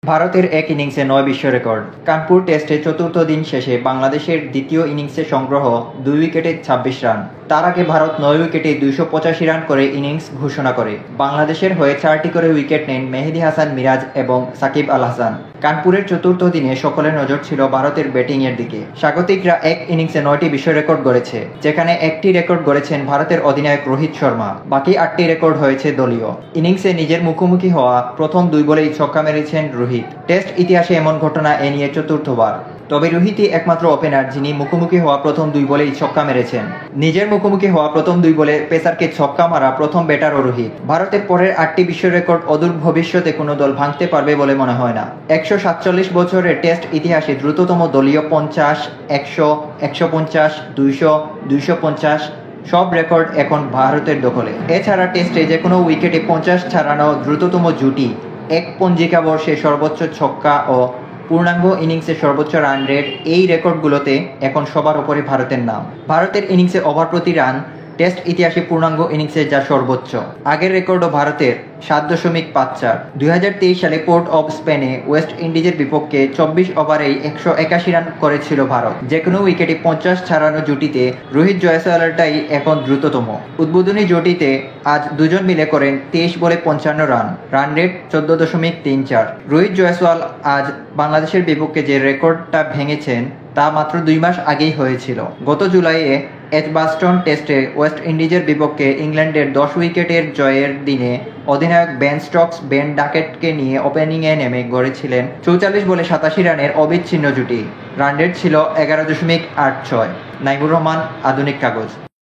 ভারতের এক ইনিংসে ৯ বিশ্ব রেকর্ড। কানপুর টেস্টে চতুর্থ দিন শেষে বাংলাদেশের দ্বিতীয় ইনিংসে সংগ্রহ ২ উইকেটে ২৬ রান। তার আগে ভারত ৯ উইকেটে ২৮৫ রান করে ইনিংস ঘোষণা করে। বাংলাদেশের হয়ে ৪টি করে উইকেট নেন মেহেদী হাসান মিরাজ এবং সাকিব আল হাসান। কানপুরের চতুর্থ দিনে সকলের নজর ছিল ভারতের ব্যাটিংয়ের দিকে। স্বাগতিকরা এক ইনিংসে ৯টি বিশ্ব রেকর্ড গড়েছে, যেখানে একটি রেকর্ড গড়েছেন ভারতের অধিনায়ক রোহিত শর্মা। বাকি ৮টি রেকর্ড হয়েছে দলীয়। ইনিংসে নিজের মুখোমুখি হওয়া প্রথম ২ বলেই ছক্কা মেরেছেন রোহিত। টেস্ট ইতিহাসে এমন ঘটনা এ নিয়ে চতুর্থবার। তবে রোহিতই একমাত্র ওপেনার যিনি মুখোমুখি হওয়া প্রথম ২ বলেই ছক্কা মেরেছেন। নিজের মুখোমুখি হওয়া প্রথম ২ বলে পেসারকে ছক্কা মারা প্রথম ব্যাটারও রোহিত। ভারতের পরের ৮টি বিশ্ব রেকর্ড অদূর ভবিষ্যতে কোনো দল ভাঙতে পারবে বলে মনে হয় না। ১৪৭ বছরের টেস্ট ইতিহাসে দ্রুততম দলীয় ৫০, ১০০, ১৫০, ২০০, ২৫০ সব রেকর্ড এখন ভারতের দখলে। এছাড়া টেস্টে যে কোনো উইকেটে ৫০ ছাড়ানো দ্রুততম জুটি, এক পঞ্জিকা বর্ষে সর্বোচ্চ ছক্কা ও পূর্ণাঙ্গ ইনিংসে সর্বোচ্চ রান রেট, এই রেকর্ডগুলোতে এখন সবার উপরে ভারতের নাম। ভারতের ইনিংসে ওভার প্রতি রান টেস্ট ইতিহাসে পূর্ণাঙ্গ ইনিংসে যা সর্বোচ্চ। আগের রেকর্ডও ভারতের ৭.৫৪। ২০২৩ সালে পোর্ট অব স্পেনে ওয়েস্ট ইন্ডিজের বিপক্ষে ২৪ ওভারেই ১৮১ রান করেছিল ভারত। যে কোনো উইকেটে ৫০ ছাড়ানো জুটিতে রোহিত জয়সওয়ালটাই এখন দ্রুততম। উদ্বোধনী জুটিতে আজ দুজন মিলে করেন ২৩ বলে ৫৫ run, run rate ১৪.৩৪। Rohit Jaiswal আজ বাংলাদেশের বিপক্ষে যে রেকর্ডটা ভেঙেছেন তা মাত্র ২ মাস আগেই হয়েছিল। গত জুলাইয়ে এজবাস্টন টেস্টে ওয়েস্ট ইন্ডিজের বিপক্ষে ইংল্যান্ডের ১০ উইকেটের জয়ের দিনে অধিনায়ক বেন স্টোকস বেন ডাকেটকে নিয়ে ওপেনিংয়ে নেমে গড়েছিলেন ৪৪ বলে ৮৭ রানের অবিচ্ছিন্ন জুটি। রান রেট ছিল ১১.৮৬। নাইমুর রহমান, আধুনিক কাগজ।